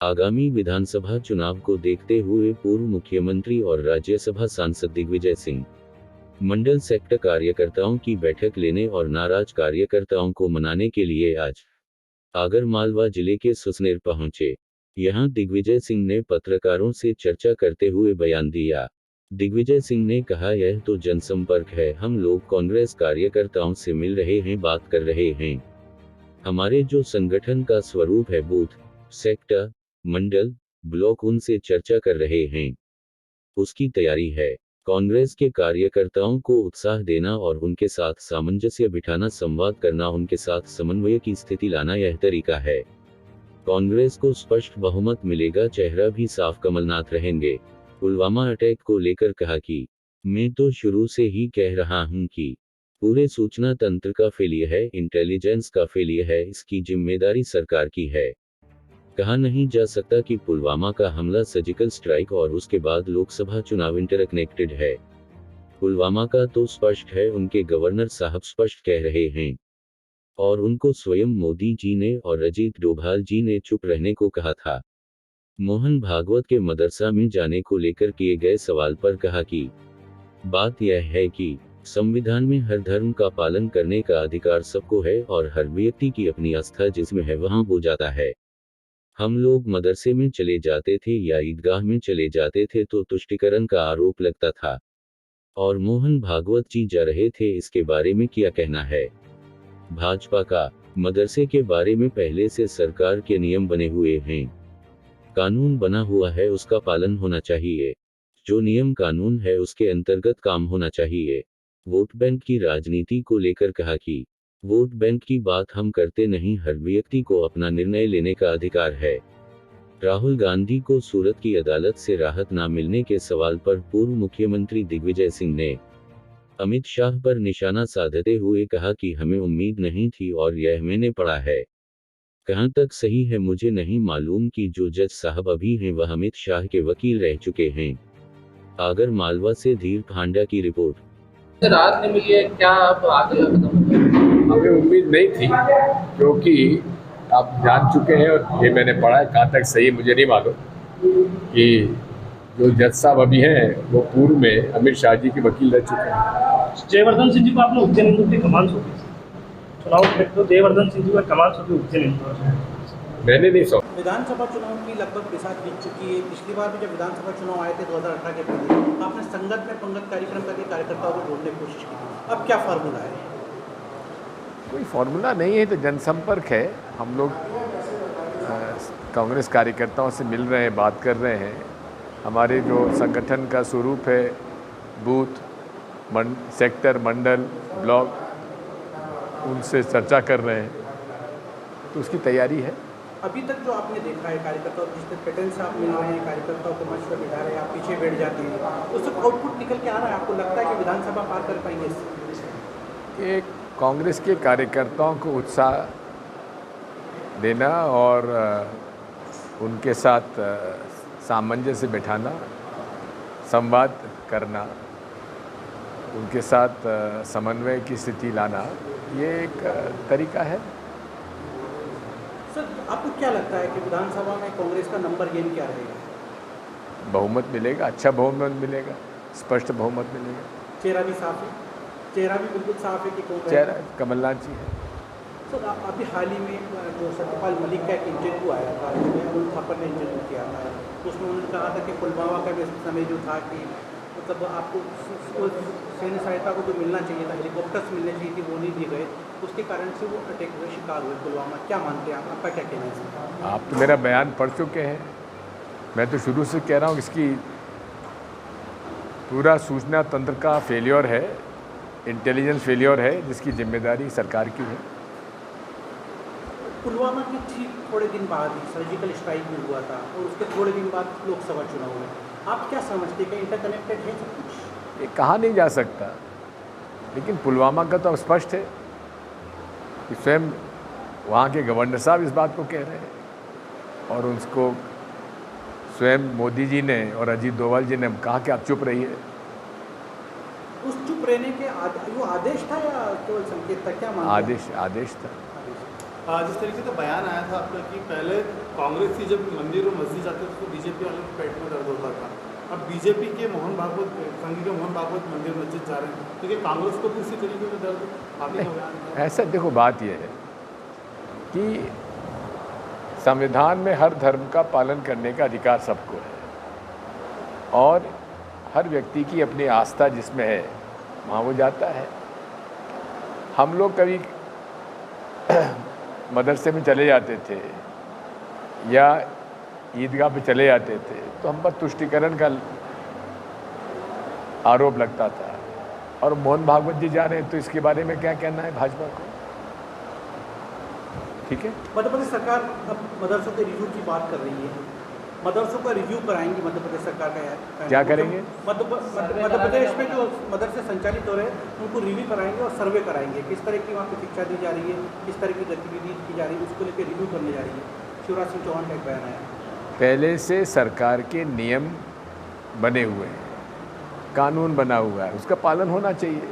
आगामी विधानसभा चुनाव को देखते हुए पूर्व मुख्यमंत्री और राज्यसभा सांसद दिग्विजय सिंह मंडल सेक्टर कार्यकर्ताओं की बैठक लेने और नाराज कार्यकर्ताओं को मनाने के लिए आज आगरमालवा जिले के सुसनेर पहुंचे। यहां दिग्विजय सिंह ने पत्रकारों से चर्चा करते हुए बयान दिया। दिग्विजय सिंह ने कहा, यह तो जनसंपर्क है, हम लोग कांग्रेस कार्यकर्ताओं से मिल रहे हैं, बात कर रहे हैं। हमारे जो संगठन का स्वरूप है, बूथ, सेक्टर, मंडल, ब्लॉक, उनसे चर्चा कर रहे हैं। उसकी तैयारी है। कांग्रेस के कार्यकर्ताओं को उत्साह देना और उनके साथ सामंजस्य बिठाना, संवाद करना, उनके साथ समन्वय की स्थिति लाना, यह तरीका है। कांग्रेस को स्पष्ट बहुमत मिलेगा, चेहरा भी साफ कमलनाथ रहेंगे। पुलवामा अटैक को लेकर कहा कि मैं तो शुरू से ही कह रहा हूं कि पूरे सूचना तंत्र का फेलियर है, इंटेलिजेंस का फेलियर है, इसकी जिम्मेदारी सरकार की है। कहा नहीं जा सकता कि पुलवामा का हमला सर्जिकल स्ट्राइक और उसके बाद लोकसभा चुनाव इंटरकनेक्टेड है। पुलवामा का तो स्पष्ट है, उनके गवर्नर साहब स्पष्ट कह रहे हैं। और उनको स्वयं मोदी जी ने और अजीत डोभाल जी ने चुप रहने को कहा था। मोहन भागवत के मदरसा में जाने को लेकर किए गए सवाल पर कहा कि बात यह है कि संविधान में हर धर्म का पालन करने का अधिकार सबको है और हर व्यक्ति की अपनी आस्था जिसमें है वहां वो जाता है। हम लोग मदरसे में चले जाते थे या ईदगाह में चले जाते थे तो तुष्टीकरण का आरोप लगता था। और मोहन भागवत जी जा रहे थे, इसके बारे में क्या कहना है भाजपा का? मदरसे के बारे में पहले से सरकार के नियम बने हुए हैं, कानून बना हुआ है, उसका पालन होना चाहिए। जो नियम कानून है उसके अंतर्गत काम होना चाहिए। वोट बैंक की राजनीति को लेकर कहा कि वोट बैंक की बात हम करते नहीं, हर व्यक्ति को अपना निर्णय लेने का अधिकार है। राहुल गांधी को सूरत की अदालत से राहत न मिलने के सवाल पर पूर्व मुख्यमंत्री दिग्विजय सिंह ने अमित शाह पर निशाना साधते हुए कहा कि हमें उम्मीद नहीं थी और यह मैंने पढ़ा है। कहां तक सही है मुझे नहीं मालूम कि जो जज साहब अभी हैं वह अमित शाह के वकील रह चुके हैं। आगरमालवा से धीर पांड्या की रिपोर्ट। राहत नहीं मिली है, क्या अब आगे हमें उम्मीद नहीं थी, क्योंकि आप जान चुके हैं और ये मैंने पढ़ा है, कहाँ तक सही मुझे नहीं मालूम, कि जो जज साहब अभी हैं वो पूर्व में अमित शाह जी के वकील रह चुके हैं। जयवर्धन सिंह जी को आपने उज्जैन इंदौर की कमान सौंपी, चुनाव तो जयवर्धन सिंह जी को कमान सौंपी उज्जैन इंदौर। मैंने नहीं सौंपा। विधानसभा चुनाव की लगभग पिसाच बीत चुकी है। पिछली बार भी जब विधानसभा चुनाव आए थे 2018 के पहले, आपने संगत में पंगत कार्यक्रम करके कार्यकर्ताओं को जोड़ने की कोशिश की थी। अब क्या फार्मूला है? कोई फार्मूला नहीं है, तो जनसंपर्क है। हम लोग कांग्रेस कार्यकर्ताओं से मिल रहे हैं, बात कर रहे हैं। हमारे जो संगठन का स्वरूप है, बूथ, सेक्टर, मंडल, ब्लॉक, उनसे चर्चा कर रहे हैं, तो उसकी तैयारी है। अभी तक जो आपने देखा है कार्यकर्ताओं जिस तरह पैटर्न से आप मिल रहे हैं, कार्यकर्ताओं को मंच पर बिठा रहे हैं, आप पीछे बैठ जाते हैं, उससे आउटपुट निकल के आ रहा है? आपको लगता है कि विधानसभा पार कर पाएंगे इससे? एक कांग्रेस के कार्यकर्ताओं को उत्साह देना और उनके साथ सामंजस्य बिठाना, संवाद करना, उनके साथ समन्वय की स्थिति लाना, ये एक तरीका है। सर, आपको क्या लगता है कि विधानसभा में कांग्रेस का नंबर गेम क्या रहेगा? बहुमत मिलेगा, अच्छा बहुमत मिलेगा, स्पष्ट बहुमत मिलेगा। चेहरा भी साफ है, चेहरा भी बिल्कुल साफ है कि कौन चेहरा कमलनाथ जी है। सर, अभी हाल ही में जो सत्यपाल मलिक का एक इंटरव्यू आया था, जिसमें अरुण थापर ने इंटरव्यू किया था, उसमें उन्होंने कहा था कि पुलवामा का समय जो था कि मतलब आपको सैन्य सहायता को जो मिलना चाहिए था, हेलीकॉप्टर्स मिलने चाहिए थी, वो नहीं दिए गए, उसके कारण से वो अटैक का शिकार हुए पुलवामा। क्या मानते हैं आप? आपका क्या कहना है इसमें? आप तो मेरा बयान पढ़ चुके हैं। मैं तो शुरू से कह रहा हूँ इसकी पूरा सूचना तंत्र का फेलियर है, इंटेलिजेंस फेलियर है, जिसकी जिम्मेदारी सरकार की है। पुलवामा के ठीक थोड़े दिन बाद ही सर्जिकल स्ट्राइक भी हुआ था और उसके थोड़े दिन बाद लोकसभा चुनाव हुए। आप क्या समझते हैं कि इंटरकनेक्टेड है सब कुछ? ये कहा नहीं जा सकता, लेकिन पुलवामा का तो अब स्पष्ट है कि स्वयं वहाँ के गवर्नर साहब इस बात को कह रहे हैं और उसको स्वयं मोदी जी ने और अजीत डोभाल जी ने कहा कि आप चुप रहिए। उस चुप रहने के वो आदेश था या केवल संकेत था? क्या मानते हैं? आदेश था। जिस तरीके का बयान आया था आपका कि पहले कांग्रेस की जब मंदिर और मस्जिद जाते थे तो बीजेपी वालों को पेट में दर्द होता था, अब बीजेपी के मोहन भागवत संघ के मोहन भागवत मंदिर मस्जिद जा रहे हैं, तो ये कांग्रेस को भी इसी तरीके का दर्द आपने का बयान था? ऐसा देखो, बात यह है कि संविधान में हर धर्म का पालन करने का अधिकार सबको है और हर व्यक्ति की अपनी आस्था जिसमें है वहाँ वो जाता है। हम लोग कभी मदरसे में चले जाते थे या ईदगाह पे चले जाते थे तो हम पर तुष्टिकरण का आरोप लगता था, और मोहन भागवत जी जा रहे हैं तो इसके बारे में क्या कहना है भाजपा को? ठीक है, मध्य प्रदेश सरकार अब मदरसों के रिव्यू की बात कर रही है, मदरसों का रिव्यू कराएंगी मध्य प्रदेश सरकार का? क्या करेंगे? मध्य प्रदेश में जो मदरसे संचालित हो रहे हैं उनको रिव्यू कराएंगे और सर्वे कराएंगे, किस तरह की वहाँ पर शिक्षा दी जा रही है, किस तरह की गतिविधि की जा रही है, उसको लेकर रिव्यू करने जा रही है। शिवराज सिंह चौहान का एक बयान आया। पहले से सरकार के नियम बने हुए हैं, कानून बना हुआ है, उसका पालन होना चाहिए।